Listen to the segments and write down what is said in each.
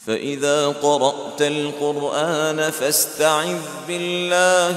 فإذا قرأت القرآن فاستعذ بالله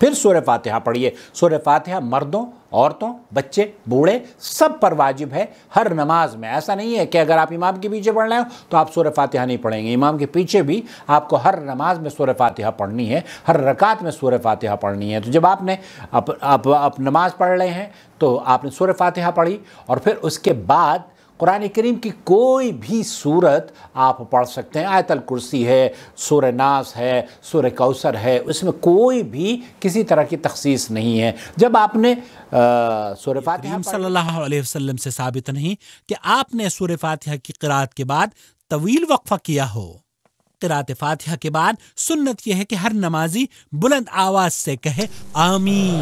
پھر سورہ فاتحہ پڑھیے۔ سورہ فاتحہ مردوں، عورتوں، بچے، بوڑھے سب پر واجب ہے ہر نماز میں۔ ایسا نہیں ہے کہ اگر آپ امام کے پیچھے پڑھ رہے ہو تو آپ سورہ فاتحہ نہیں پڑھیں گے، امام کے پیچھے بھی آپ کو ہر نماز میں سورہ فاتحہ پڑھنی ہے، ہر رکعت میں سورہ فاتحہ پڑھنی ہے۔ تو جب آپ نے آپ نماز پڑھ رہے ہیں تو آپ نے سورہ فاتحہ پڑھی، اور پھر اس کے بعد قرآن کریم کی کوئی بھی سورت آپ پڑھ سکتے ہیں۔ آیت الکرسی ہے، سورہ ناس ہے، سورہ کوثر ہے، اس میں کوئی بھی کسی طرح کی تخصیص نہیں ہے۔ جب آپ نے سورہ فاتحہ صلی اللہ علیہ وسلم سے ثابت نہیں کہ آپ نے سورہ فاتحہ کی قرأت کے بعد طویل وقفہ کیا ہو۔ قرأت فاتحہ کے بعد سنت یہ ہے کہ ہر نمازی بلند آواز سے کہے آمین۔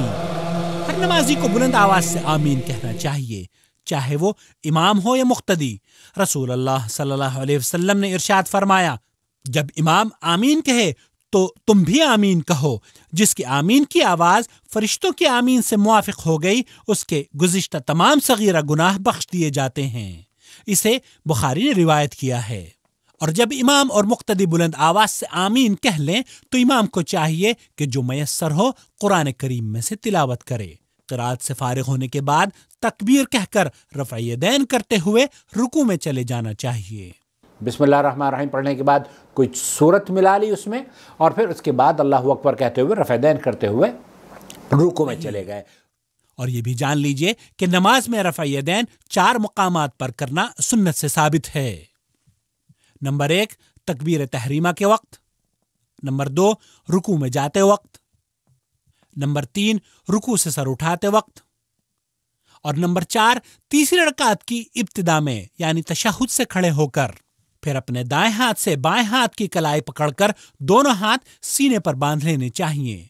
ہر نمازی کو بلند آواز سے آمین کہنا چاہیے، چاہے وہ امام ہو یا مقتدی۔ رسول اللہ صلی اللہ علیہ وسلم نے ارشاد فرمایا، جب امام آمین کہے تو تم بھی آمین کہو۔ جس کی آمین کی آواز فرشتوں کی آمین سے موافق ہو گئی، اس کے گزشتہ تمام صغیرہ گناہ بخش دیے جاتے ہیں۔ اسے بخاری نے روایت کیا ہے۔ اور جب امام اور مقتدی بلند آواز سے آمین کہہ لیں تو امام کو چاہیے کہ جو میسر ہو قرآن کریم میں سے تلاوت کرے۔ قرأت سے فارغ ہونے کے بعد تکبیر کہہ کر رفع یدین کرتے ہوئے رکوع میں چلے جانا چاہیے۔ بسم اللہ الرحمن الرحیم پڑھنے کے بعد کوئی سورت ملا لی اس میں، اور پھر اس کے بعد اللہ اکبر کہتے ہوئے رفع یدین کرتے ہوئے رکوع میں چلے گئے۔ اور یہ بھی جان لیجئے کہ نماز میں رفع یدین 4 مقامات پر کرنا سنت سے ثابت ہے۔ نمبر 1 تکبیر تحریمہ کے وقت، نمبر 2 رکوع میں جاتے وقت، نمبر 3 رکوع سے سر اٹھاتے وقت، اور نمبر 4 تیسری رکعت کی ابتدا میں یعنی تشہد سے کھڑے ہو کر۔ پھر اپنے دائیں ہاتھ سے بائیں ہاتھ کی کلائی پکڑ کر دونوں ہاتھ سینے پر باندھ لینے چاہیے۔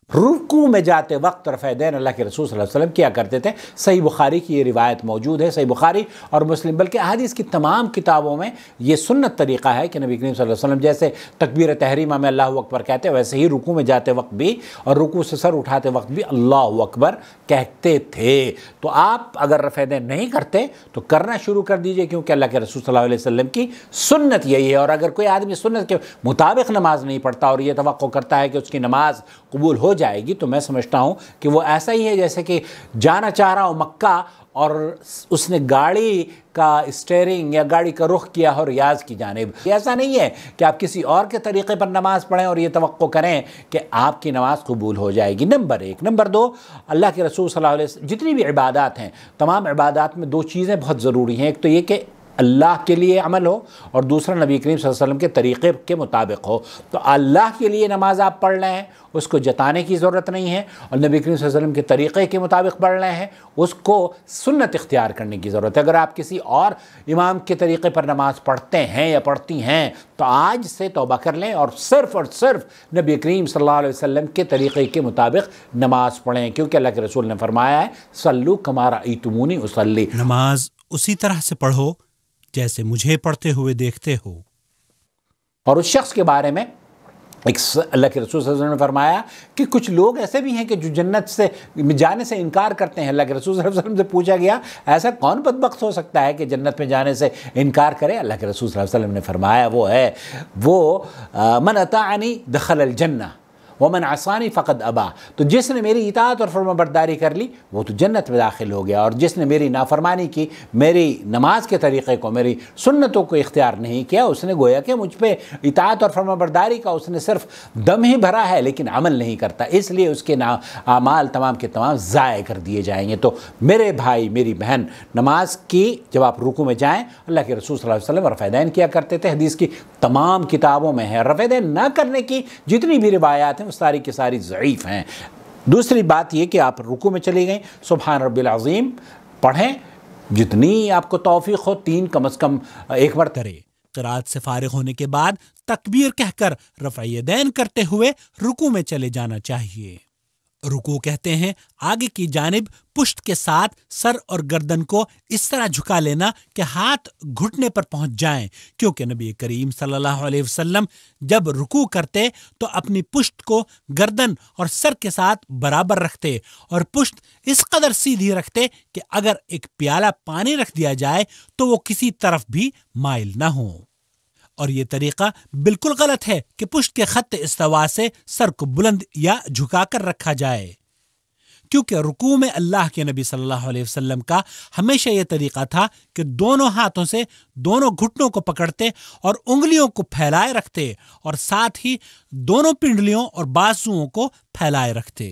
رکوع میں جاتے وقت رفع یدین اللہ کے رسول صلی اللہ علیہ وسلم کیا کرتے تھے۔ صحیح بخاری کی یہ روایت موجود ہے، صحیح بخاری اور مسلم، بلکہ احادیث کی تمام کتابوں میں یہ سنت طریقہ ہے کہ نبی کریم صلی اللہ علیہ وسلم جیسے تکبیر تحریمہ میں اللہ اکبر کہتے ویسے ہی رکوع میں جاتے وقت بھی اور رکوع سے سر اٹھاتے وقت بھی اللہ اکبر کہتے تھے۔ تو آپ اگر رفع یدین نہیں کرتے تو کرنا شروع کر دیجئے، کیونکہ اللہ کے رسول صلی اللہ علیہ وسلم کی سنت یہی ہے۔ اور اگر کوئی آدمی سنت کے مطابق نماز نہیں پڑھتا اور یہ توقع کرتا ہے کہ اس کی نماز قبول ہو جائے گی، تو میں سمجھتا ہوں کہ وہ ایسا ہی ہے جیسے کہ جانا چاہ رہا ہو مکہ اور اس نے گاڑی کا اسٹیئرنگ یا گاڑی کا رخ کیا ہو ریاض کی جانب۔ ایسا نہیں ہے کہ آپ کسی اور کے طریقے پر نماز پڑھیں اور یہ توقع کریں کہ آپ کی نماز قبول ہو جائے گی۔ نمبر 1۔ نمبر 2، اللہ کے رسول صلی اللہ علیہ وسلم جتنی بھی عبادات ہیں، تمام عبادات میں 2 چیزیں بہت ضروری ہیں۔ ایک تو یہ کہ اللہ کے لیے عمل ہو، اور دوسرا نبی کریم صلی اللہ علیہ وسلم کے طریقے کے مطابق ہو۔ تو اللہ کے لیے نماز آپ پڑھ رہے ہیں، اس کو جتانے کی ضرورت نہیں ہے، اور نبی کریم صلی اللہ علیہ وسلم کے طریقے کے مطابق پڑھ رہے ہیں، اس کو سنت اختیار کرنے کی ضرورت ہے۔ اگر آپ کسی اور امام کے طریقے پر نماز پڑھتے ہیں یا پڑھتی ہیں تو آج سے توبہ کر لیں اور صرف نبی کریم صلی اللہ علیہ وسلم کے طریقے کے مطابق نماز پڑھیں، کیونکہ اللہ کے رسول نے فرمایا ہے صلو کما رأیتمونی اصلی، نماز اسی طرح سے پڑھو جیسے مجھے پڑھتے ہوئے دیکھتے ہو۔ اور اس شخص کے بارے میں اللہ کے رسول صلی اللہ علیہ وسلم نے فرمایا کہ کچھ لوگ ایسے بھی ہیں کہ جو جنت سے جانے سے انکار کرتے ہیں۔ اللہ کے رسول صلی اللہ علیہ وسلم سے پوچھا گیا ایسا کون بدبخت ہو سکتا ہے کہ جنت میں جانے سے انکار کرے؟ اللہ کے رسول صلی اللہ علیہ وسلم نے فرمایا وہ من اطاعنی دخل الجنہ ومن عصانی فقد ابا، تو جس نے میری اطاعت اور فرما برداری کر لی وہ تو جنت میں داخل ہو گیا، اور جس نے میری نافرمانی کی، میری نماز کے طریقے کو، میری سنتوں کو اختیار نہیں کیا، اس نے گویا کہ مجھ پہ اطاعت اور فرما برداری کا اس نے صرف دم ہی بھرا ہے لیکن عمل نہیں کرتا، اس لیے اس کے اعمال تمام کے تمام ضائع کر دیے جائیں گے۔ تو میرے بھائی میری بہن، نماز کی جب آپ رکوع میں جائیں، اللہ کے رسول صلی اللہ علیہ وسلم رفع یدین کیا کرتے تھے، حدیث کی تمام کتابوں میں ہے۔ رفع یدین نہ کرنے کی جتنی بھی روایات ہیں ساری کی ساری ضعیف ہیں۔ دوسری بات یہ کہ آپ رکوع میں چلی گئیں، سبحان ربی العظیم پڑھیں، جتنی آپ کو توفیق ہو 3 کم از کم ایک مرتبہ کرے۔ قرأت سے فارغ ہونے کے بعد تکبیر کہہ کر رفع یدین کرتے ہوئے رکوع میں چلے جانا چاہیے۔ رکوع کہتے ہیں آگے کی جانب پشت کے ساتھ سر اور گردن کو اس طرح جھکا لینا کہ ہاتھ گھٹنے پر پہنچ جائیں، کیونکہ نبی کریم صلی اللہ علیہ وسلم جب رکوع کرتے تو اپنی پشت کو گردن اور سر کے ساتھ برابر رکھتے اور پشت اس قدر سیدھی رکھتے کہ اگر ایک پیالہ پانی رکھ دیا جائے تو وہ کسی طرف بھی مائل نہ ہو۔ اور یہ طریقہ بالکل غلط ہے کہ پشت کے خط استوا سے سر کو بلند یا جھکا کر رکھا جائے، کیونکہ رکوع میں اللہ کے نبی صلی اللہ علیہ وسلم کا ہمیشہ یہ طریقہ تھا کہ دونوں ہاتھوں سے دونوں گھٹنوں کو پکڑتے اور انگلیوں کو پھیلائے رکھتے، اور ساتھ ہی دونوں پنڈلیوں اور بازوؤں کو پھیلائے رکھتے۔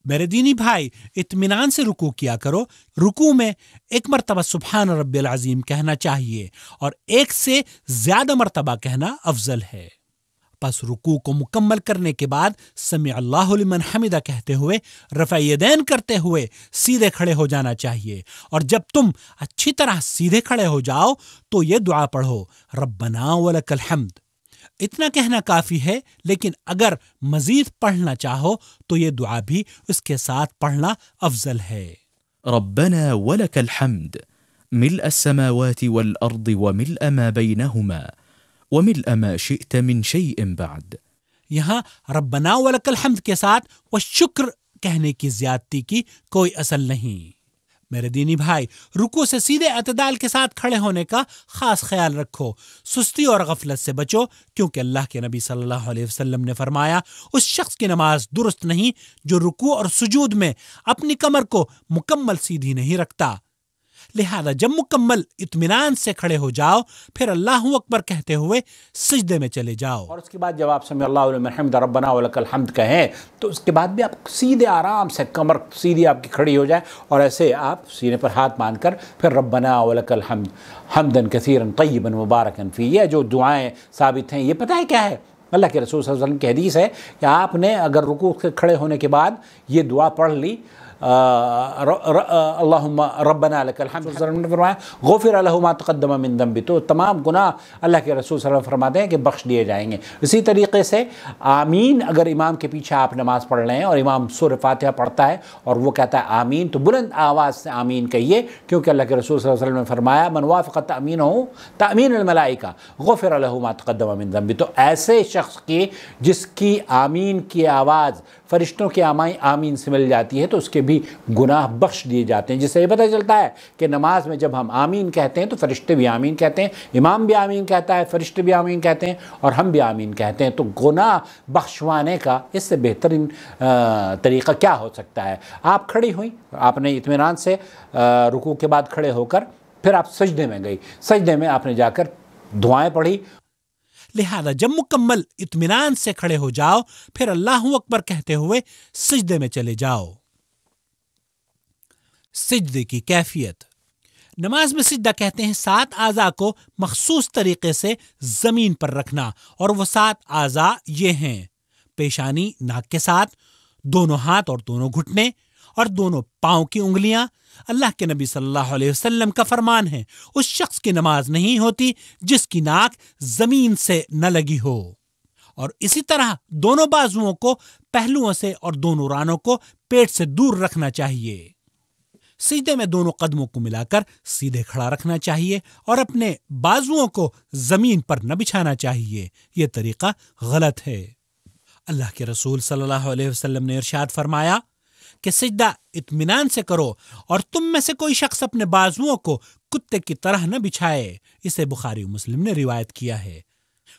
میرے دینی بھائی، اطمینان سے رکوع کیا کرو۔ رکوع میں ایک مرتبہ سبحان ربی العظیم کہنا چاہیے اور ایک سے زیادہ مرتبہ کہنا افضل ہے۔ پس رکوع کو مکمل کرنے کے بعد سمع اللہ لمن حمدہ کہتے ہوئے رفع یدین کرتے ہوئے سیدھے کھڑے ہو جانا چاہیے، اور جب تم اچھی طرح سیدھے کھڑے ہو جاؤ تو یہ دعا پڑھو، ربنا ولک الحمد۔ اتنا کہنا کافی ہے، لیکن اگر مزید پڑھنا چاہو تو یہ دعا بھی اس کے ساتھ پڑھنا افضل ہے۔ ربنا ولك الحمد ملء السماوات والأرض وملء ما بينهما وملء ما شئت من شيء بعد۔ یہاں ربنا ولک الحمد کے ساتھ والشکر کہنے کی زیادتی کی کوئی اصل نہیں۔ میرے دینی بھائی، رکوع سے سیدھے اعتدال کے ساتھ کھڑے ہونے کا خاص خیال رکھو، سستی اور غفلت سے بچو، کیونکہ اللہ کے نبی صلی اللہ علیہ وسلم نے فرمایا اس شخص کی نماز درست نہیں جو رکوع اور سجود میں اپنی کمر کو مکمل سیدھی نہیں رکھتا۔ لہذا جب مکمل اطمینان سے کھڑے ہو جاؤ، پھر اللہ اکبر کہتے ہوئے سجدے میں چلے جاؤ، اور اس کے بعد جب آپ سمع اللہ لمن حمدہ ربنا ولک الحمد کہیں تو اس کے بعد بھی آپ سیدھے آرام سے کمر سیدھی آپ کی کھڑی ہو جائے، اور ایسے آپ سینے پر ہاتھ باندھ کر پھر ربنا ولک الحمد حمدا کثیرا طیبا مبارکا فی، یہ جو دعائیں ثابت ہیں یہ پتہ ہے کیا ہے؟ اللہ کے رسول صلی اللہ علیہ وسلم کی حدیث ہے کہ آپ نے اگر رکوع سے کھڑے ہونے کے بعد یہ دعا پڑھ لی، اللہم ربنا لک الحمد، فرمایا غفر لہ ما تقدم من ذنبہ، تو تمام گناہ اللہ کے رسول صلی اللہ علیہ وسلم فرماتے ہیں کہ بخش دیے جائیں گے۔ اسی طریقے سے آمین، اگر امام کے پیچھے آپ نماز پڑھ رہے ہیں اور امام سورہ فاتحہ پڑھتا ہے اور وہ کہتا ہے آمین، تو بلند آواز سے آمین کہیے، کیونکہ اللہ کے رسول صلی اللہ علیہ وسلم نے فرمایا من وافق تأمینہ تأمین الملائکہ غفر لہ ما تقدم من ذنبہ، تو ایسے شخص کی جس کی آمین کی آواز فرشتوں کے آمین سے مل جاتی ہے تو اس کے بھی گناہ بخش دیے جاتے ہیں، جس سے یہ پتہ چلتا ہے کہ نماز میں جب ہم آمین کہتے ہیں تو فرشتے بھی آمین کہتے ہیں، امام بھی آمین کہتا ہے، فرشتے بھی آمین کہتے ہیں، اور ہم بھی آمین کہتے ہیں، تو گناہ بخشوانے کا اس سے بہترین طریقہ کیا ہو سکتا ہے؟ آپ کھڑی ہوئیں، آپ نے اطمینان سے رکوع کے بعد کھڑے ہو کر پھر آپ سجدے میں گئی، سجدے میں آپ نے جا کر دعائیں پڑھی۔ لہذا جب مکمل اطمینان سے کھڑے ہو جاؤ، پھر اللہ اکبر کہتے ہوئے سجدے میں چلے جاؤ۔ سجدے کی کیفیت، نماز میں سجدہ کہتے ہیں 7 اعضاء کو مخصوص طریقے سے زمین پر رکھنا، اور وہ 7 اعضاء یہ ہیں: پیشانی ناک کے ساتھ، دونوں ہاتھ اور دونوں گھٹنے، اور دونوں پاؤں کی انگلیاں۔ اللہ کے نبی صلی اللہ علیہ وسلم کا فرمان ہے اس شخص کی نماز نہیں ہوتی جس کی ناک زمین سے نہ لگی ہو، اور اسی طرح دونوں بازوؤں کو پہلوؤں سے اور دونوں رانوں کو پیٹ سے دور رکھنا چاہیے۔ سجدے میں دونوں قدموں کو ملا کر سیدھے کھڑا رکھنا چاہیے اور اپنے بازوؤں کو زمین پر نہ بچھانا چاہیے، یہ طریقہ غلط ہے۔ اللہ کے رسول صلی اللہ علیہ وسلم نے ارشاد فرمایا کہ سجدہ اطمینان سے کرو، اور تم میں سے کوئی شخص اپنے بازوؤں کو کتے کی طرح نہ بچھائے، اسے بخاری و مسلم نے روایت کیا ہے۔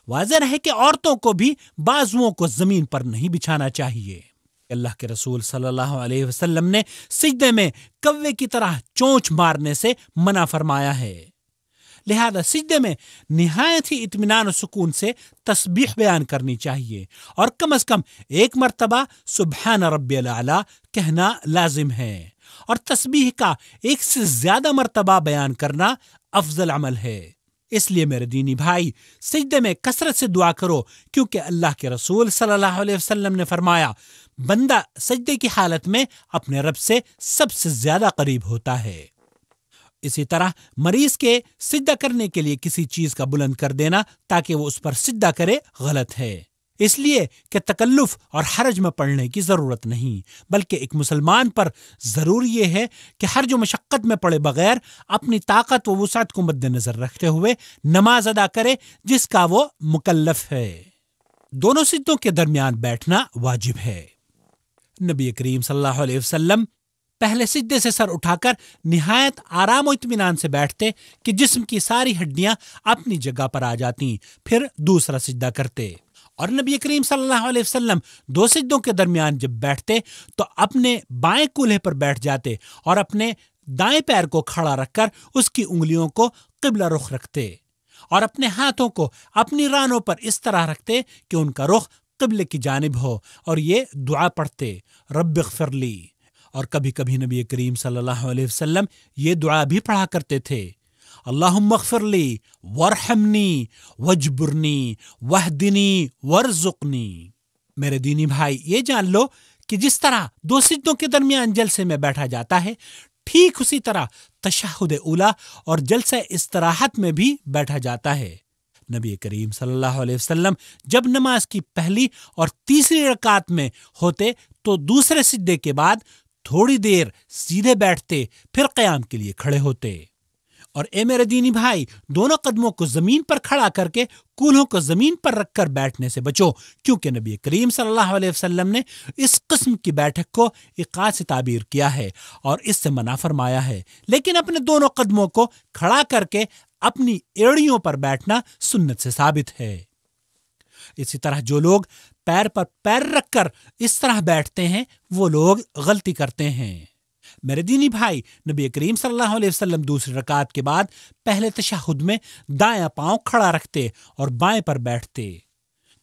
واضح ہے کہ عورتوں کو بھی بازوؤں کو زمین پر نہیں بچھانا چاہیے۔ اللہ کے رسول صلی اللہ علیہ وسلم نے سجدے میں کوے کی طرح چونچ مارنے سے منع فرمایا ہے۔ لہذا سجدے میں نہایت ہی اطمینان و سکون سے تسبیح بیان کرنی چاہیے، اور کم از کم 1 مرتبہ سبحان ربی الاعلیٰ کہنا لازم ہے، اور تسبیح کا 1 سے زیادہ مرتبہ بیان کرنا افضل عمل ہے۔ اس لیے میرے دینی بھائی، سجدے میں کثرت سے دعا کرو، کیونکہ اللہ کے رسول صلی اللہ علیہ وسلم نے فرمایا بندہ سجدے کی حالت میں اپنے رب سے سب سے زیادہ قریب ہوتا ہے۔ اسی طرح مریض کے سجدہ کرنے کے لیے کسی چیز کا بلند کر دینا تاکہ وہ اس پر سجدہ کرے غلط ہے، اس لیے کہ تکلف اور حرج میں پڑنے کی ضرورت نہیں، بلکہ ایک مسلمان پر ضروری یہ ہے کہ حرج و مشقت میں پڑے بغیر اپنی طاقت و وسعت کو مد نظر رکھتے ہوئے نماز ادا کرے جس کا وہ مکلف ہے۔ دونوں سجدوں کے درمیان بیٹھنا واجب ہے۔ نبی کریم صلی اللہ علیہ وسلم پہلے سجدے سے سر اٹھا کر نہایت آرام و اطمینان سے بیٹھتے کہ جسم کی ساری ہڈیاں اپنی جگہ پر آ جاتی، پھر دوسرا سجدہ کرتے۔ اور نبی کریم صلی اللہ علیہ وسلم 2 سجدوں کے درمیان جب بیٹھتے تو اپنے بائیں کولہے پر بیٹھ جاتے اور اپنے دائیں پیر کو کھڑا رکھ کر اس کی انگلیوں کو قبلہ رخ رکھتے اور اپنے ہاتھوں کو اپنی رانوں پر اس طرح رکھتے کہ ان کا رخ قبلے کی جانب ہو، اور یہ دعا پڑھتے، رب اغفر لی۔ اور کبھی کبھی نبی کریم صلی اللہ علیہ وسلم یہ دعا بھی پڑھا کرتے تھے، اللہم اغفر لی وارحمنی واجبرنی واہدنی وارزقنی۔ میرے دینی بھائی، یہ جان لو کہ جس طرح 2 سجدوں کے درمیان جلسے میں بیٹھا جاتا ہے، ٹھیک اسی طرح تشہد اولیٰ اور جلسہ استراحت میں بھی بیٹھا جاتا ہے۔ نبی کریم صلی اللہ علیہ وسلم جب نماز کی پہلی اور تیسری رکعت میں ہوتے تو دوسرے سجدے کے بعد تھوڑی دیر سیدھے بیٹھتے، پھر قیام کے لیے کھڑے ہوتے۔ اور اے میرے دینی بھائی، دونوں قدموں کو زمین پر کھڑا کر کے کولہوں کو زمین پر رکھ کر بیٹھنے سے بچو، کیونکہ نبی کریم صلی اللہ علیہ وسلم نے اس قسم کی بیٹھک کو ایقاع سے تعبیر کیا ہے اور اس سے منع فرمایا ہے، لیکن اپنے دونوں قدموں کو کھڑا کر کے اپنی ایڑیوں پر بیٹھنا سنت سے ثابت ہے۔ اسی طرح جو لوگ پیر پر پیر رکھ کر اس طرح بیٹھتے ہیں وہ لوگ غلطی کرتے ہیں۔ میرے دینی بھائی، نبی کریم صلی اللہ علیہ وسلم دوسری رکعت کے بعد پہلے تشہد میں دایاں پاؤں کھڑا رکھتے اور بائیں پر بیٹھتے۔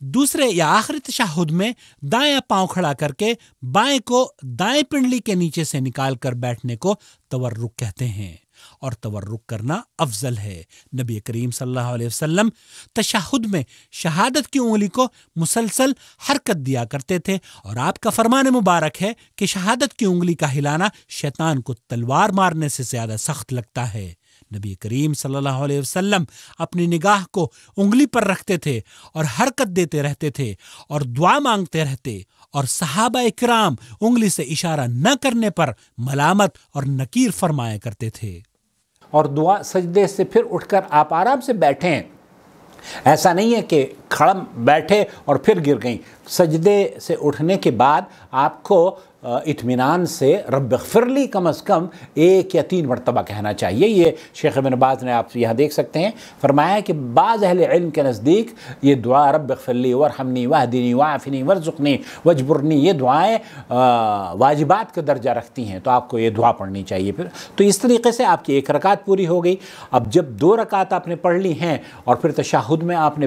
دوسرے یا آخری تشہد میں دایاں پاؤں کھڑا کر کے بائیں کو دائیں پنڈلی کے نیچے سے نکال کر بیٹھنے کو تورک کہتے ہیں، اور تورک کرنا افضل ہے۔ نبی کریم صلی اللہ علیہ وسلم تشہد میں شہادت کی انگلی کو مسلسل حرکت دیا کرتے تھے، اور آپ کا فرمان مبارک ہے کہ شہادت کی انگلی کا ہلانا شیطان کو تلوار مارنے سے زیادہ سخت لگتا ہے۔ نبی کریم صلی اللہ علیہ وسلم اپنی نگاہ کو انگلی پر رکھتے تھے اور حرکت دیتے رہتے تھے اور دعا مانگتے رہتے، اور صحابہ اکرام انگلی سے اشارہ نہ کرنے پر ملامت اور نکیر فرمایا کرتے تھے۔ اور دعا سجدے سے پھر اٹھ کر آپ آرام سے بیٹھیں، ایسا نہیں ہے کہ کھڑم بیٹھے اور پھر گر گئیں۔ سجدے سے اٹھنے کے بعد آپ کو اطمینان سے رب اغفر لی کم از کم 1 یا 3 مرتبہ کہنا چاہیے۔ یہ شیخ ابن باز نے، آپ یہاں دیکھ سکتے ہیں، فرمایا کہ بعض اہل علم کے نزدیک یہ دعا رب اغفر لی وارحمنی واہدنی وعافنی وارزقنی واجبرنی، یہ دعائیں واجبات کا درجہ رکھتی ہیں، تو آپ کو یہ دعا پڑھنی چاہیے۔ پھر تو اس طریقے سے آپ کی 1 رکعت پوری ہو گئی۔ اب جب 2 رکعت آپ نے پڑھ لی ہیں اور پھر تشہد میں آپ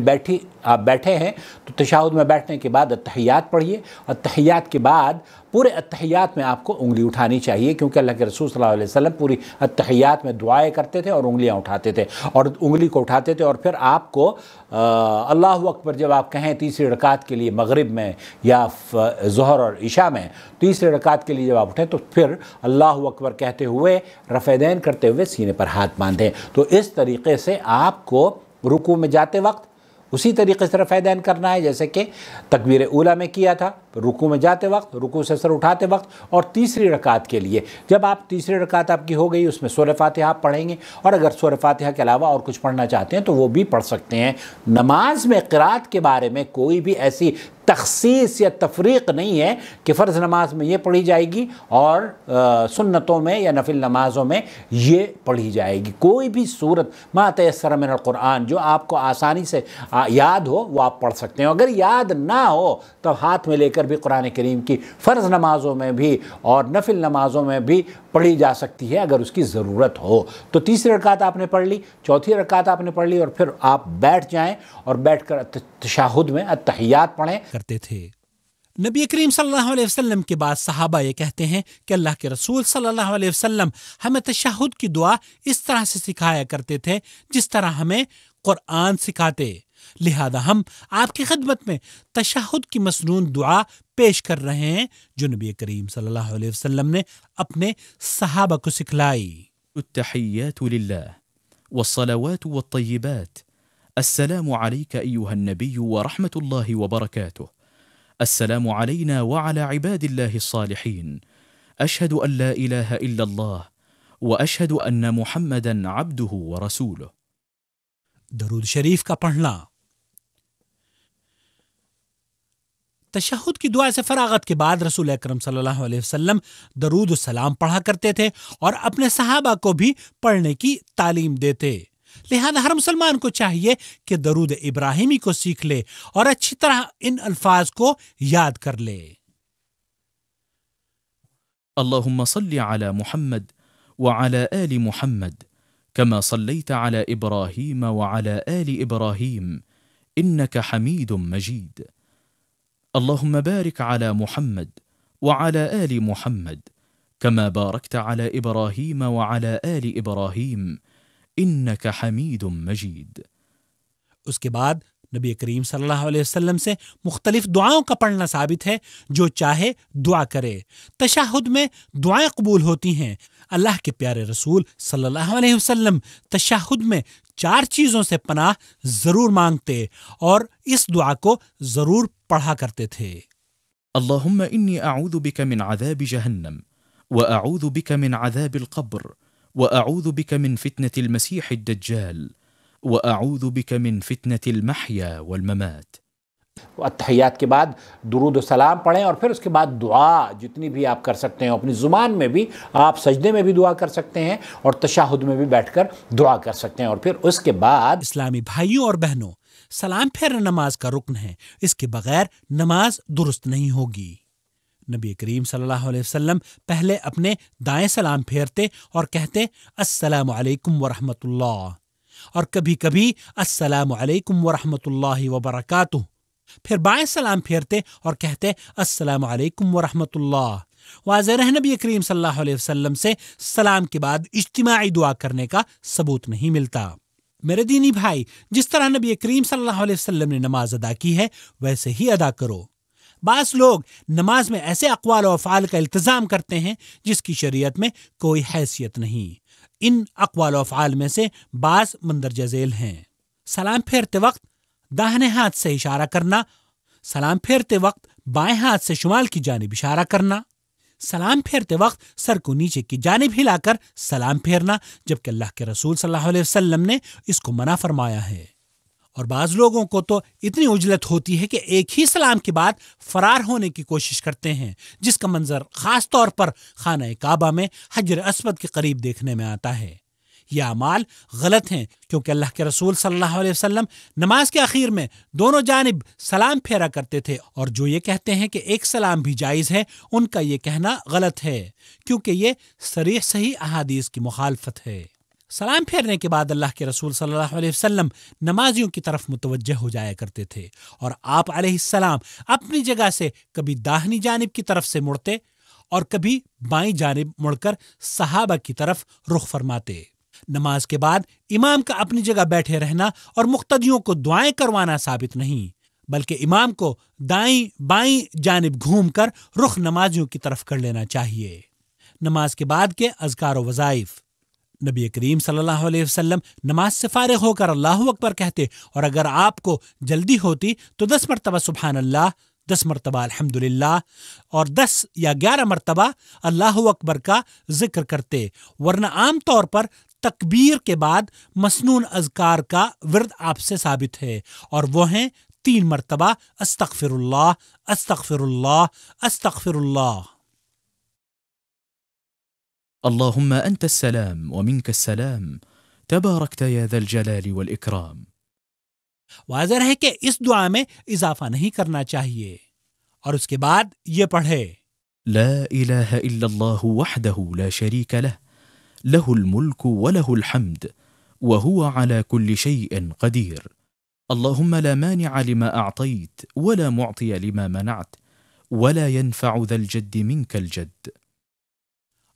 بیٹھے ہیں، تو تشہد میں بیٹھنے کے بعد التحیات پڑھیے، اور التحیات کے بعد پورے التحیات میں آپ کو انگلی اٹھانی چاہیے، کیونکہ اللہ کے رسول صلی اللہ علیہ وسلم پوری التحیات میں دعائیں کرتے تھے اور انگلیاں اٹھاتے تھے، اور انگلی کو اٹھاتے تھے، اور پھر آپ کو اللہ اکبر جب آپ کہیں تیسری رکعت کے لیے مغرب میں یا ظہر اور عشاء میں، تیسری رکعت کے لیے جب آپ اٹھیں تو پھر اللہ اکبر کہتے ہوئے رفع دین کرتے ہوئے سینے پر ہاتھ باندھیں۔ تو اس طریقے سے آپ کو رکوع میں جاتے وقت اسی طریقے سے رفع دین کرنا ہے جیسے کہ تکبیر اولیٰ میں کیا تھا، رکوع میں جاتے وقت، رکوع سے سر اٹھاتے وقت، اور تیسری رکعت کے لیے جب آپ تیسری رکعت آپ کی ہو گئی، اس میں سورہ فاتحہ آپ پڑھیں گے، اور اگر سورہ فاتحہ کے علاوہ اور کچھ پڑھنا چاہتے ہیں تو وہ بھی پڑھ سکتے ہیں۔ نماز میں قرات کے بارے میں کوئی بھی ایسی تخصیص یا تفریق نہیں ہے کہ فرض نماز میں یہ پڑھی جائے گی اور سنتوں میں یا نفل نمازوں میں یہ پڑھی جائے گی۔ کوئی بھی صورت ما تیسر من القرآن جو آپ کو آسانی سے یاد ہو وہ آپ پڑھ سکتے ہیں۔ اگر یاد نہ ہو تو ہاتھ میں لے کر بھی قرآن کریم کی فرض نمازوں میں بھی اور نفل نمازوں میں بھی پڑھی جا سکتی ہے اگر اس کی ضرورت ہو۔ تو تیسری رکعت آپ نے پڑھ لی، چوتھی رکعت آپ نے پڑھ لی، اور پھر آپ بیٹھ جائیں اور بیٹھ کر تشہد میں التحیات پڑھیں کرتے تھے۔ نبی کریم صلی اللہ علیہ وسلم کے بعد صحابہ یہ کہتے ہیں کہ اللہ کے رسول صلی اللہ علیہ وسلم ہمیں تشہد کی دعا اس طرح سے سکھایا کرتے تھے جس طرح ہمیں قرآن سکھاتے، لہذا ہم آپ کی خدمت میں تشہد کی مسنون دعا پیش کر رہے ہیں جو نبی کریم صلی اللہ علیہ وسلم نے اپنے صحابہ کو سکھلائی۔ التحيات لله والصلوات والطيبات السلام عليك أيها النبي ورحمة الله وبركاته السلام علينا وعلى عباد الله الصالحين أشهد أن لا إله إلا الله وأشهد أن محمدا عبده ورسوله۔ درود شریف کا پڑھنا۔ تشہد کی دعا سے فراغت کے بعد رسول اکرم صلی اللہ علیہ وسلم درود و سلام پڑھا کرتے تھے اور اپنے صحابہ کو بھی پڑھنے کی تعلیم دیتے۔ لہذا ہر مسلمان کو چاہیے کہ درود ابراہیمی کو سیکھ لے اور اچھی طرح ان الفاظ کو یاد کر لے۔ اللهم صل على محمد وعلى آل محمد كما صليت على إبراهيم وعلى آل إبراهيم إنك حميد مجيد اللهم بارك على محمد وعلى آل محمد كما باركت على إبراهيم وعلى آل إبراهيم إنك حميد مجيد۔ اس کے بعد نبی کریم صلی اللہ علیہ وسلم سے مختلف دعاؤں کا پڑھنا ثابت ہے، جو چاہے دعا کرے۔ تشہد میں دعائیں قبول ہوتی ہیں۔ اللہ کے پیارے رسول صلی اللہ علیہ وسلم تشہد میں 4 چیزوں سے پناہ ضرور مانگتے اور اس دعا کو ضرور پڑھا کرتے تھے۔ اللهم إني أعوذ بك من عذاب جهنم وأعوذ بك من عذاب القبر وأعوذ بك من فتنة المسيح الدجال وأعوذ بك من فتنة المحيا والممات۔ اتحیات کے بعد درود و سلام پڑھیں اور پھر اس کے بعد دعا جتنی بھی آپ کر سکتے ہیں، اپنی زبان میں بھی، آپ سجدے میں بھی دعا کر سکتے ہیں اور تشہد میں بھی بیٹھ کر دعا کر سکتے ہیں، اور پھر اس کے بعد اسلامی بھائیوں اور بہنوں، سلام پھیرنا نماز کا رکن ہے، اس کے بغیر نماز درست نہیں ہوگی۔ نبی کریم صلی اللہ علیہ وسلم پہلے اپنے دائیں سلام پھیرتے اور کہتے السلام علیکم ورحمۃ اللہ، اور کبھی کبھی السلام علیکم ورحمۃ اللہ وبرکاتہ، پھر بائیں سلام پھیرتے اور کہتے السلام علیکم ورحمۃ اللہ۔ واضح رہے نبی کریم صلی اللہ علیہ وسلم سے سلام کے بعد اجتماعی دعا کرنے کا ثبوت نہیں ملتا۔ میرے دینی بھائی، جس طرح نبی کریم صلی اللہ علیہ وسلم نے نماز ادا کی ہے ویسے ہی ادا کرو۔ بعض لوگ نماز میں ایسے اقوال و افعال کا التزام کرتے ہیں جس کی شریعت میں کوئی حیثیت نہیں۔ ان اقوال و افعال میں سے بعض مندرجہ ذیل ہیں: سلام پھیرتے وقت داہنے ہاتھ سے اشارہ کرنا، سلام پھیرتے وقت بائیں ہاتھ سے شمال کی جانب اشارہ کرنا، سلام پھیرتے وقت سر کو نیچے کی جانب ہلا کر سلام پھیرنا، جبکہ اللہ کے رسول صلی اللہ علیہ وسلم نے اس کو منع فرمایا ہے۔ اور بعض لوگوں کو تو اتنی عجلت ہوتی ہے کہ ایک ہی سلام کے بعد فرار ہونے کی کوشش کرتے ہیں، جس کا منظر خاص طور پر خانہ کعبہ میں حجر اسود کے قریب دیکھنے میں آتا ہے۔ یہ اعمال غلط ہیں، کیونکہ اللہ کے رسول صلی اللہ علیہ وسلم نماز کے اخیر میں دونوں جانب سلام پھیرا کرتے تھے، اور جو یہ کہتے ہیں کہ ایک سلام بھی جائز ہے، ان کا یہ کہنا غلط ہے، کیونکہ یہ صریح صحیح احادیث کی مخالفت ہے۔ سلام پھیرنے کے بعد اللہ کے رسول صلی اللہ علیہ وسلم نمازیوں کی طرف متوجہ ہو جایا کرتے تھے، اور آپ علیہ السلام اپنی جگہ سے کبھی داہنی جانب کی طرف سے مڑتے اور کبھی بائیں جانب مڑ کر صحابہ کی طرف رخ فرماتے۔ نماز کے بعد امام کا اپنی جگہ بیٹھے رہنا اور مقتدیوں کو دعائیں کروانا ثابت نہیں، بلکہ امام کو دائیں بائیں جانب گھوم کر رخ نمازیوں کی طرف کر لینا چاہیے۔ نماز کے بعد کے اذکار و وظائف: نبی کریم صلی اللہ علیہ وسلم نماز سے فارغ ہو کر اللہ اکبر کہتے، اور اگر آپ کو جلدی ہوتی تو 10 مرتبہ سبحان اللہ، 10 مرتبہ الحمدللہ اور 10 یا 11 مرتبہ اللہ اکبر کا ذکر کرتے، ورنہ عام طور پر تکبیر کے بعد مسنون اذکار کا ورد آپ سے ثابت ہے، اور وہ ہیں 3 مرتبہ استغفر اللہ، استغفر اللہ، استغفر اللہ۔ اللهم أنت السلام ومنك السلام تباركت يا ذا الجلال والإكرام۔ واضح ہے کہ اس دعا میں اضافہ نہیں کرنا چاہیے، اور اس کے بعد یہ پڑھے لا إله إلا الله وحده لا شريك له له الملك وله الحمد وهو على كل شيء قدير اللهم لا مانع لما أعطيت ولا معطي لما منعت ولا ينفع ذا الجد منك الجد۔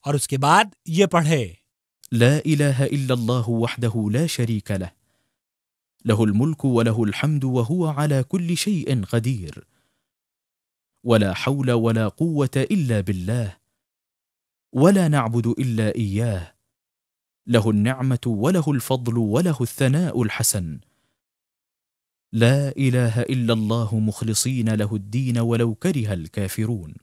اور اس کے بعد یہ پڑھے لا إله إلا الله وحده لا شريك له له الملك وله الحمد وهو على كل شيء قدير ولا حول ولا قوة إلا بالله ولا نعبد إلا إياه له النعمة وله الفضل وله الثناء الحسن لا إله إلا الله مخلصين له الدين ولو كره الكافرون۔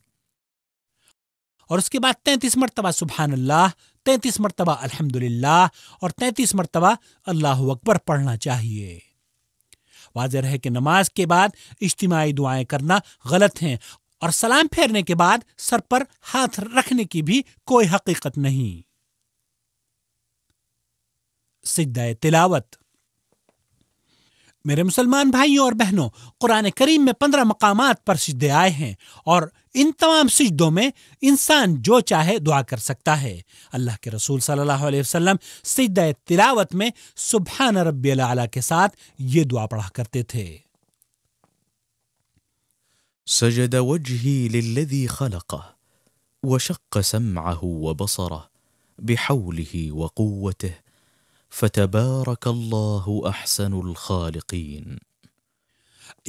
اور اس کے بعد 33 مرتبہ سبحان اللہ، 33 مرتبہ الحمدللہ اور 33 مرتبہ اللہ اکبر پڑھنا چاہیے۔ واضح ہے کہ نماز کے بعد اجتماعی دعائیں کرنا غلط ہیں، اور سلام پھیرنے کے بعد سر پر ہاتھ رکھنے کی بھی کوئی حقیقت نہیں۔ سجدہ تلاوت۔ میرے مسلمان بھائیوں اور بہنوں، قرآن کریم میں 15 مقامات پر سجدے آئے ہیں، اور ان تمام سجدوں میں انسان جو چاہے دعا کر سکتا ہے۔ اللہ کے رسول صلی اللہ علیہ وسلم سجدہ تلاوت میں سبحان ربی الاعلی کے ساتھ یہ دعا پڑھا کرتے تھے۔ سجد وجهي للذي خلقه وشق سمعه وبصره بحوله وقوته فتبارك الله احسن الخالقين۔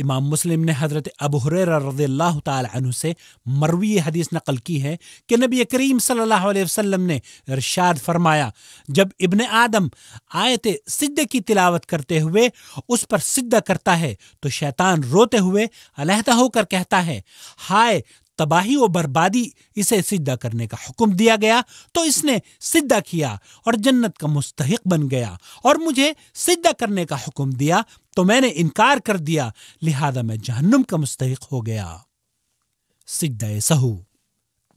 امام مسلم نے حضرت ابو ہریرہ رضی اللہ تعالی عنہ سے مروی حدیث نقل کی ہے کہ نبی کریم صلی اللہ علیہ وسلم نے ارشاد فرمایا، جب ابن آدم آیت سجدے کی تلاوت کرتے ہوئے اس پر سجدہ کرتا ہے تو شیطان روتے ہوئے علیحدہ ہو کر کہتا ہے، ہائے تباہی و بربادی، اسے سجدہ کرنے کا حکم دیا گیا تو اس نے سجدہ کیا اور جنت کا مستحق بن گیا، اور مجھے سجدہ کرنے کا حکم دیا تو میں نے انکار کر دیا، لہذا میں جہنم کا مستحق ہو گیا۔ سجدہ سہو۔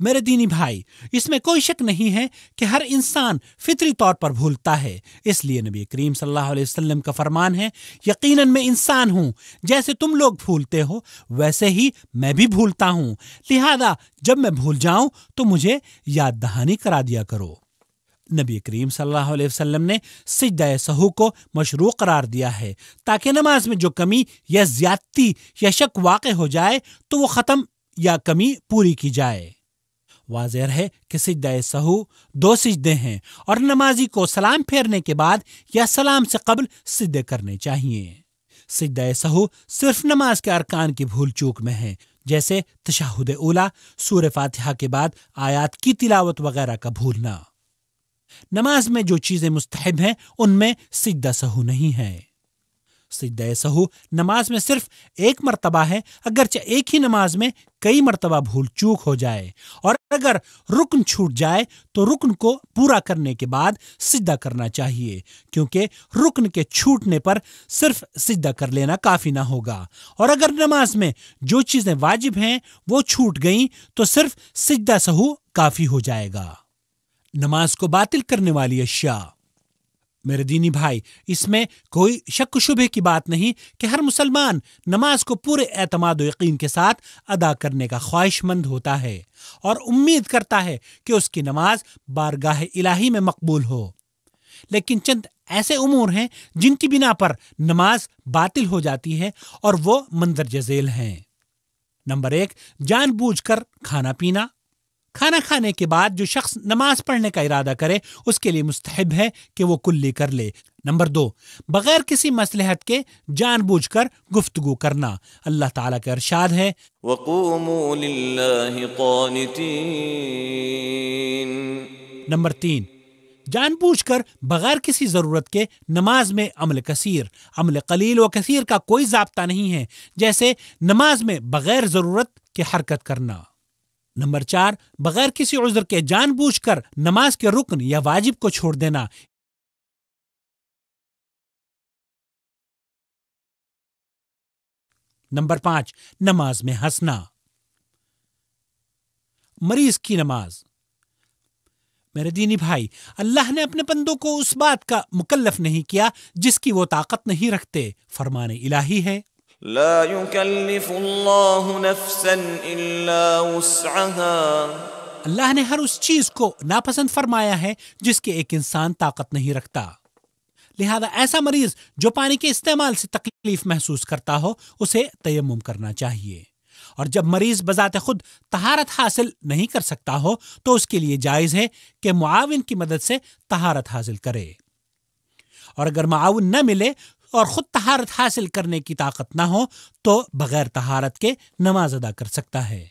میرے دینی بھائی، اس میں کوئی شک نہیں ہے کہ ہر انسان فطری طور پر بھولتا ہے، اس لیے نبی کریم صلی اللہ علیہ وسلم کا فرمان ہے، یقیناً میں انسان ہوں، جیسے تم لوگ بھولتے ہو ویسے ہی میں بھی بھولتا ہوں، لہذا جب میں بھول جاؤں تو مجھے یاد دہانی کرا دیا کرو۔ نبی کریم صلی اللہ علیہ وسلم نے سجدہ سہو کو مشروع قرار دیا ہے تاکہ نماز میں جو کمی یا زیادتی یا شک واقع ہو جائے تو وہ ختم یا کمی پوری کی جائے۔ واضح ہے کہ سجدہ سہو 2 سجدے ہیں، اور نمازی کو سلام پھیرنے کے بعد یا سلام سے قبل سجدے کرنے چاہیے۔ سجدہ سہو صرف نماز کے ارکان کی بھول چوک میں ہے، جیسے تشہد اولی، سورہ فاتحہ کے بعد آیات کی تلاوت وغیرہ کا بھولنا۔ نماز میں جو چیزیں مستحب ہیں ان میں سجدہ سہو نہیں ہے۔ سجدہ سہو نماز میں صرف ایک مرتبہ ہے، اگرچہ ایک ہی نماز میں کئی مرتبہ بھول چوک ہو جائے، اور اگر رکن چھوٹ جائے تو رکن کو پورا کرنے کے بعد سجدہ کرنا چاہیے، کیونکہ رکن کے چھوٹنے پر صرف سجدہ کر لینا کافی نہ ہوگا، اور اگر نماز میں جو چیزیں واجب ہیں وہ چھوٹ گئیں تو صرف سجدہ سہو کافی ہو جائے گا۔ نماز کو باطل کرنے والی اشیاء۔ میرے دینی بھائی، اس میں کوئی شک و شبہ کی بات نہیں کہ ہر مسلمان نماز کو پورے اعتماد و یقین کے ساتھ ادا کرنے کا خواہش مند ہوتا ہے اور امید کرتا ہے کہ اس کی نماز بارگاہ الہی میں مقبول ہو، لیکن چند ایسے امور ہیں جن کی بنا پر نماز باطل ہو جاتی ہے، اور وہ مندرجہ ذیل ہیں۔ نمبر 1، جان بوجھ کر کھانا پینا۔ کھانا کھانے کے بعد جو شخص نماز پڑھنے کا ارادہ کرے اس کے لیے مستحب ہے کہ وہ کلی کر لے۔ نمبر 2، بغیر کسی مصلحت کے جان بوجھ کر گفتگو کرنا۔ اللہ تعالیٰ کا ارشاد ہے، وَقُومُوا لِلَّهِ قَانِتِينَ۔ نمبر 3، جان بوجھ کر بغیر کسی ضرورت کے نماز میں عمل کثیر۔ عمل قلیل و کثیر کا کوئی ضابطہ نہیں ہے، جیسے نماز میں بغیر ضرورت کے حرکت کرنا۔ نمبر 4، بغیر کسی عذر کے جان بوجھ کر نماز کے رکن یا واجب کو چھوڑ دینا۔ نمبر 5، نماز میں ہنسنا۔ مریض کی نماز۔ میرے دینی بھائی، اللہ نے اپنے بندوں کو اس بات کا مکلف نہیں کیا جس کی وہ طاقت نہیں رکھتے۔ فرمان الہی ہے، لا يكلف الله نفسا الا وسعها۔ اللہ نے ہر اس چیز کو ناپسند فرمایا ہے جس کے ایک انسان طاقت نہیں رکھتا، لہذا ایسا مریض جو پانی کے استعمال سے تکلیف محسوس کرتا ہو اسے تیمم کرنا چاہیے، اور جب مریض بذات خود طہارت حاصل نہیں کر سکتا ہو تو اس کے لیے جائز ہے کہ معاون کی مدد سے طہارت حاصل کرے، اور اگر معاون نہ ملے اور خود طہارت حاصل کرنے کی طاقت نہ ہو تو بغیر طہارت کے نماز ادا کر سکتا ہے۔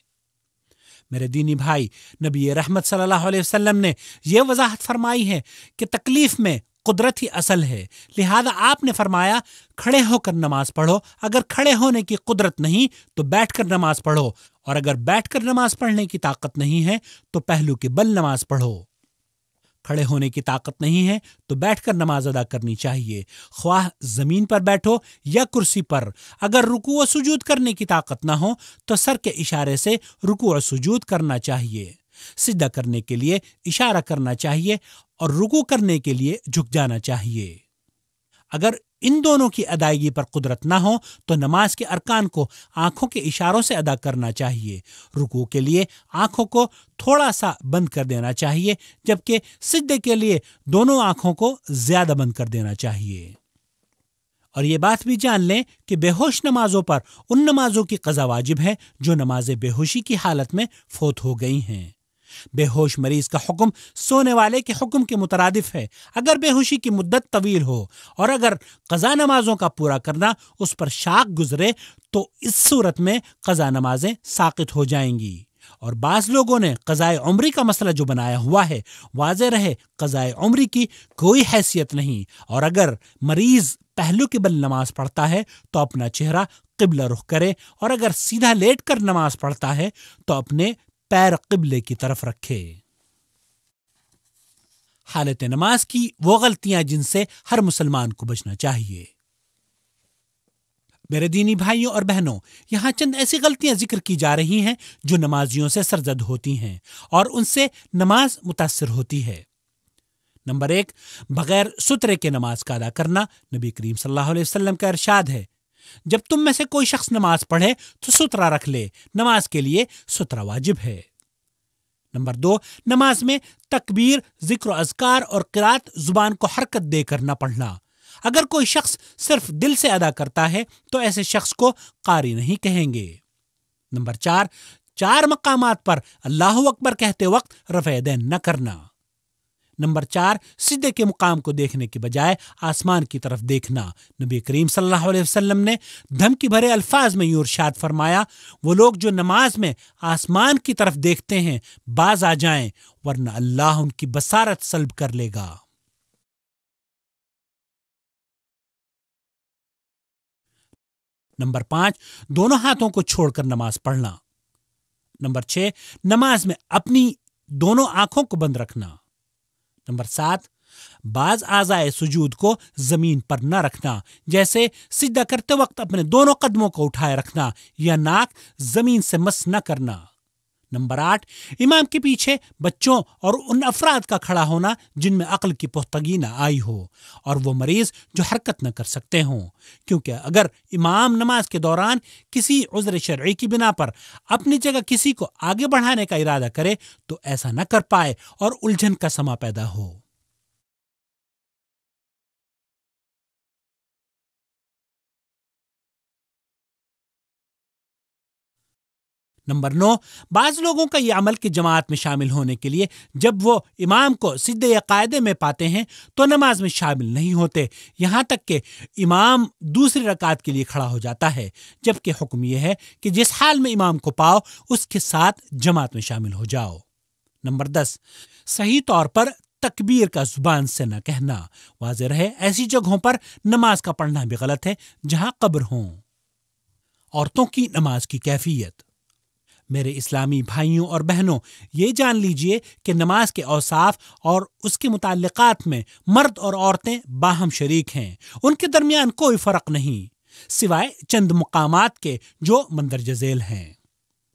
میرے دینی بھائی، نبی رحمت صلی اللہ علیہ وسلم نے یہ وضاحت فرمائی ہے کہ تکلیف میں قدرت ہی اصل ہے، لہذا آپ نے فرمایا کھڑے ہو کر نماز پڑھو، اگر کھڑے ہونے کی قدرت نہیں تو بیٹھ کر نماز پڑھو، اور اگر بیٹھ کر نماز پڑھنے کی طاقت نہیں ہے تو پہلو کے بل نماز پڑھو۔ کھڑے ہونے کی طاقت نہیں ہے تو بیٹھ کر نماز ادا کرنی چاہیے، خواہ زمین پر بیٹھو یا کرسی پر۔ اگر رکوع و سجود کرنے کی طاقت نہ ہو تو سر کے اشارے سے رکوع و سجود کرنا چاہیے، سجدہ کرنے کے لیے اشارہ کرنا چاہیے اور رکوع کرنے کے لیے جھک جانا چاہیے۔ اگر ان دونوں کی ادائیگی پر قدرت نہ ہو تو نماز کے ارکان کو آنکھوں کے اشاروں سے ادا کرنا چاہیے۔ رکوع کے لیے آنکھوں کو تھوڑا سا بند کر دینا چاہیے، جبکہ سجدے کے لیے دونوں آنکھوں کو زیادہ بند کر دینا چاہیے۔ اور یہ بات بھی جان لیں کہ بے ہوش نمازوں پر ان نمازوں کی قضا واجب ہے جو نماز بے ہوشی کی حالت میں فوت ہو گئی ہیں۔ بے ہوش مریض کا حکم سونے والے کے حکم کے مترادف ہے۔ اگر بے ہوشی کی مدت طویل ہو اور اگر قضا نمازوں کا پورا کرنا اس پر شاق گزرے تو اس صورت میں قضا نمازیں ساقط ہو جائیں گی۔ اور بعض لوگوں نے قضائے عمری کا مسئلہ جو بنایا ہوا ہے، واضح رہے قضائے عمری کی کوئی حیثیت نہیں، اور اگر مریض پہلو کے بل نماز پڑھتا ہے تو اپنا چہرہ قبلہ رخ کرے، اور اگر سیدھا لیٹ کر نماز پڑھتا ہے تو اپنے پیر قبلے کی طرف رکھے۔ حالت نماز کی وہ غلطیاں جن سے ہر مسلمان کو بچنا چاہیے۔ میرے دینی بھائیوں اور بہنوں، یہاں چند ایسی غلطیاں ذکر کی جا رہی ہیں جو نمازیوں سے سرزد ہوتی ہیں اور ان سے نماز متاثر ہوتی ہے۔ نمبر 1، بغیر سترے کے نماز کا ادا کرنا۔ نبی کریم صلی اللہ علیہ وسلم کا ارشاد ہے، جب تم میں سے کوئی شخص نماز پڑھے تو سترہ رکھ لے، نماز کے لیے سترہ واجب ہے۔ نمبر 2، نماز میں تکبیر، ذکر و اذکار اور قرات زبان کو حرکت دے کر نہ پڑھنا۔ اگر کوئی شخص صرف دل سے ادا کرتا ہے تو ایسے شخص کو قاری نہیں کہیں گے۔ نمبر 4، 4 مقامات پر اللہ اکبر کہتے وقت رفع یدین نہ کرنا۔ نمبر 4، سجدے کے مقام کو دیکھنے کے بجائے آسمان کی طرف دیکھنا۔ نبی کریم صلی اللہ علیہ وسلم نے دھمکی بھرے الفاظ میں یوں ارشاد فرمایا، وہ لوگ جو نماز میں آسمان کی طرف دیکھتے ہیں باز آ جائیں ورنہ اللہ ان کی بصارت سلب کر لے گا۔ نمبر 5، دونوں ہاتھوں کو چھوڑ کر نماز پڑھنا۔ نمبر 6، نماز میں اپنی دونوں آنکھوں کو بند رکھنا۔ نمبر 7، بعض اعضائے سجود کو زمین پر نہ رکھنا، جیسے سجدہ کرتے وقت اپنے دونوں قدموں کو اٹھائے رکھنا یا ناک زمین سے مس نہ کرنا۔ نمبر 8، امام کے پیچھے بچوں اور ان افراد کا کھڑا ہونا جن میں عقل کی پختگی نہ آئی ہو اور وہ مریض جو حرکت نہ کر سکتے ہوں، کیونکہ اگر امام نماز کے دوران کسی عذر شرعی کی بنا پر اپنی جگہ کسی کو آگے بڑھانے کا ارادہ کرے تو ایسا نہ کر پائے اور الجھن کا سما پیدا ہو۔ نمبر 9، بعض لوگوں کا یہ عمل کہ جماعت میں شامل ہونے کے لیے جب وہ امام کو سجدے یا قاعدے میں پاتے ہیں تو نماز میں شامل نہیں ہوتے، یہاں تک کہ امام دوسری رکعت کے لیے کھڑا ہو جاتا ہے، جبکہ حکم یہ ہے کہ جس حال میں امام کو پاؤ اس کے ساتھ جماعت میں شامل ہو جاؤ۔ نمبر 10، صحیح طور پر تکبیر کا زبان سے نہ کہنا۔ واضح رہے ایسی جگہوں پر نماز کا پڑھنا بھی غلط ہے جہاں قبر ہوں۔ عورتوں کی نماز کی کیفیت۔ میرے اسلامی بھائیوں اور بہنوں، یہ جان لیجئے کہ نماز کے اوصاف اور اس کے متعلقات میں مرد اور عورتیں باہم شریک ہیں، ان کے درمیان کوئی فرق نہیں سوائے چند مقامات کے جو مندرجہ ذیل ہیں۔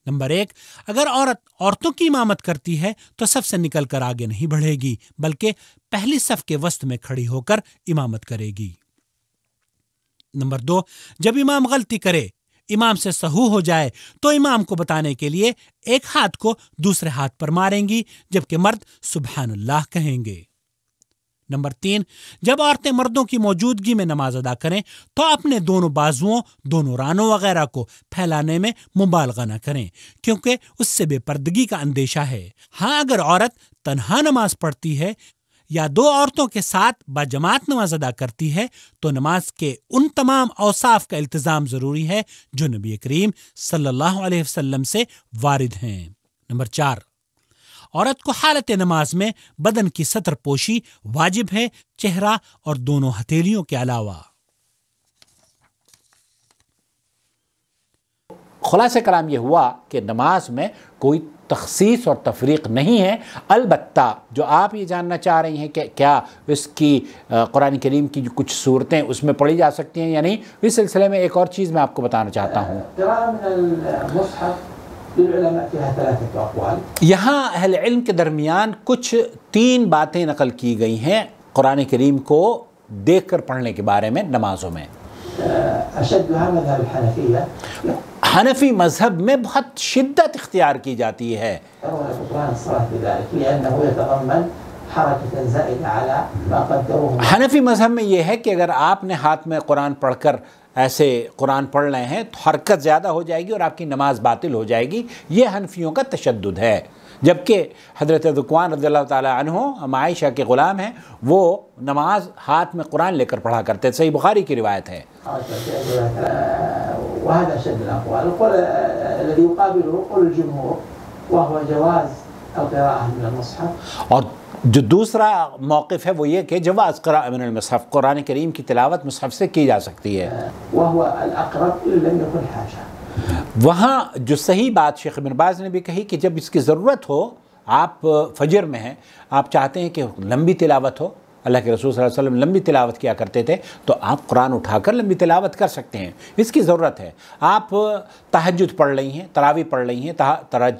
نمبر 1، اگر عورتوں کی امامت کرتی ہے تو صف سے نکل کر آگے نہیں بڑھے گی بلکہ پہلی صف کے وسط میں کھڑی ہو کر امامت کرے گی۔ نمبر 2، جب امام غلطی کرے، امام سے سہو ہو جائے تو امام کو بتانے کے لیے ایک ہاتھ کو دوسرے ہاتھ پر ماریں گی جبکہ مرد سبحان اللہ کہیں گے۔ نمبر 3، جب عورتیں مردوں کی موجودگی میں نماز ادا کریں تو اپنے دونوں بازوؤں، دونوں رانوں وغیرہ کو پھیلانے میں مبالغہ نہ کریں کیونکہ اس سے بے پردگی کا اندیشہ ہے۔ ہاں، اگر عورت تنہا نماز پڑھتی ہے یا 2 عورتوں کے ساتھ باجماعت نماز ادا کرتی ہے تو نماز کے ان تمام اوصاف کا التزام ضروری ہے جو نبی کریم صلی اللہ علیہ وسلم سے وارد ہیں۔ نمبر 4، عورت کو حالت نماز میں بدن کی ستر پوشی واجب ہے، چہرہ اور دونوں ہتھیلیوں کے علاوہ۔ خلاصہ کلام یہ ہوا کہ نماز میں کوئی تخصیص اور تفریق نہیں ہے، البتہ جو آپ یہ جاننا چاہ رہی ہیں کہ کیا اس کی قرآن کریم کی جو کچھ صورتیں اس میں پڑھی جا سکتی ہیں یا نہیں، اس سلسلے میں ایک اور چیز میں آپ کو بتانا چاہتا ہوں۔ یہاں اہل علم کے درمیان کچھ 3 باتیں نقل کی گئی ہیں قرآن کریم کو دیکھ کر پڑھنے کے بارے میں نمازوں میں۔ حنفی مذہب میں بہت شدت اختیار کی جاتی ہے، حنفی مذہب میں یہ ہے کہ اگر آپ نے ہاتھ میں قرآن پڑھ کر ایسے قرآن پڑھ رہے ہیں تو حرکت زیادہ ہو جائے گی اور آپ کی نماز باطل ہو جائے گی، یہ حنفیوں کا تشدد ہے۔ جبکہ حضرت ذکوان رضی اللہ تعالی عنہ، ہم عائشہ کے غلام ہیں، وہ نماز ہاتھ میں قرآن لے کر پڑھا کرتے، صحیح بخاری کی روایت ہے۔ وهذا شد الأقوال. القول الذي يقابله قول الجمهور وهو جواز القراءة من المصحف، اور جو دوسرا موقف ہے وہ یہ کہ جواز قراءة من المصحف، قرآن کریم کی تلاوت مصحف سے کی جا سکتی ہے، وهو الأقرب إن لم يكن حاجة۔ وہاں جو صحیح بات شیخ ابن باز نے بھی کہی کہ جب اس کی ضرورت ہو، آپ فجر میں ہیں، آپ چاہتے ہیں کہ لمبی تلاوت ہو، اللہ کے رسول صلی اللہ علیہ وسلم لمبی تلاوت کیا کرتے تھے، تو آپ قرآن اٹھا کر لمبی تلاوت کر سکتے ہیں، اس کی ضرورت ہے۔ آپ تہجد پڑھ رہی ہیں، تراویح پڑھ رہی ہیں،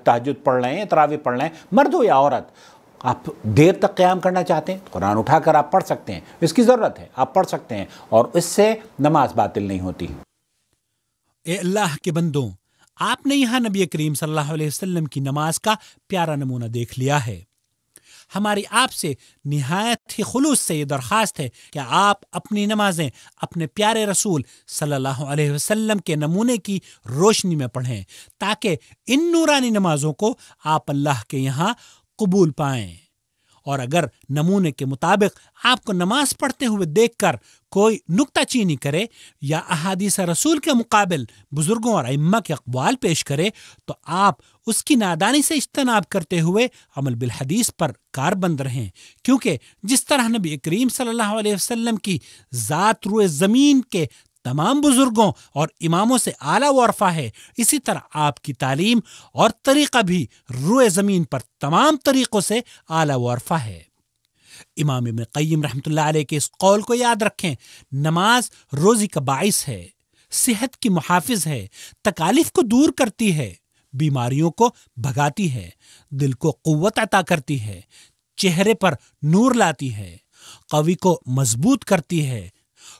تہجد پڑھ رہے ہیں، تراویح پڑھ رہے ہیں، مرد ہو یا عورت، آپ دیر تک قیام کرنا چاہتے ہیں، قرآن اٹھا کر آپ پڑھ سکتے ہیں، اس کی ضرورت ہے، آپ پڑھ سکتے ہیں، اور اس سے نماز باطل نہیں ہوتی۔ اے اللہ کے بندوں، آپ نے یہاں نبی کریم صلی اللہ علیہ وسلم کی نماز کا پیارا نمونہ دیکھ لیا ہے۔ ہماری آپ سے نہایت ہی خلوص سے یہ درخواست ہے کہ آپ اپنی نمازیں اپنے پیارے رسول صلی اللہ علیہ وسلم کے نمونے کی روشنی میں پڑھیں، تاکہ ان نورانی نمازوں کو آپ اللہ کے یہاں قبول پائیں۔ اور اگر نمونے کے مطابق آپ کو نماز پڑھتے ہوئے دیکھ کر کوئی نکتہ چینی کرے یا احادیث رسول کے مقابل بزرگوں اور ائمہ کے اقوال پیش کرے، تو آپ اس کی نادانی سے اجتناب کرتے ہوئے عمل بالحدیث پر کاربند رہیں، کیونکہ جس طرح نبی کریم صلی اللہ علیہ وسلم کی ذات روئے زمین کے تمام بزرگوں اور اماموں سے اعلیٰ و ارفع ہے، اسی طرح آپ کی تعلیم اور طریقہ بھی روئے زمین پر تمام طریقوں سے اعلیٰ و ارفع ہے۔ امام ابن قیم رحمۃ اللہ علیہ کے اس قول کو یاد رکھیں، نماز روزی کا باعث ہے، صحت کی محافظ ہے، تکالیف کو دور کرتی ہے، بیماریوں کو بھگاتی ہے، دل کو قوت عطا کرتی ہے، چہرے پر نور لاتی ہے، قوی کو مضبوط کرتی ہے،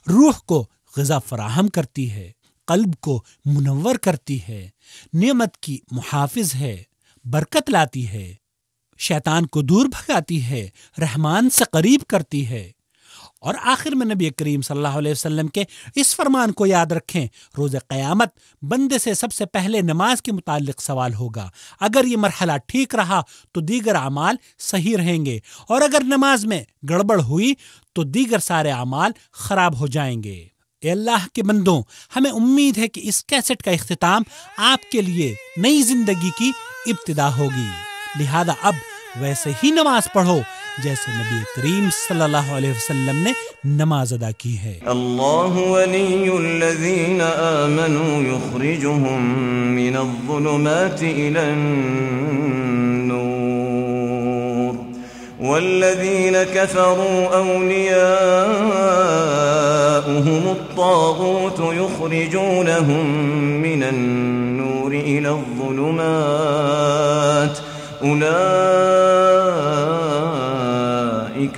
روح کو غذا فراہم کرتی ہے، قلب کو منور کرتی ہے، نعمت کی محافظ ہے، برکت لاتی ہے، شیطان کو دور بھگاتی ہے، رحمان سے قریب کرتی ہے۔ اور آخر میں نبی کریم صلی اللہ علیہ وسلم کے اس فرمان کو یاد رکھیں، روز قیامت بندے سے سب سے پہلے نماز کے متعلق سوال ہوگا۔ اگر یہ مرحلہ ٹھیک رہا تو دیگر اعمال صحیح رہیں گے، اور اگر نماز میں گڑبڑ ہوئی تو دیگر سارے اعمال خراب ہو جائیں گے۔ اے اللہ کے بندوں، ہمیں امید ہے کہ اس کیسٹ کا اختتام آپ کے لیے نئی زندگی کی ابتدا ہوگی، لہذا اب ویسے ہی نماز پڑھو جیسے نبی کریم صلی اللہ علیہ وسلم نے نماز ادا کی ہے۔ اللہ ولی الذین آمنوا یخرجهم من الظلمات الى النور والذین کفروا اولیاؤهم الطاغوت یخرجونهم من النور الى الظلمات أولئك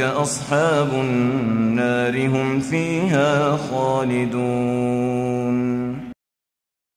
أصحاب النار هم فيها خالدون۔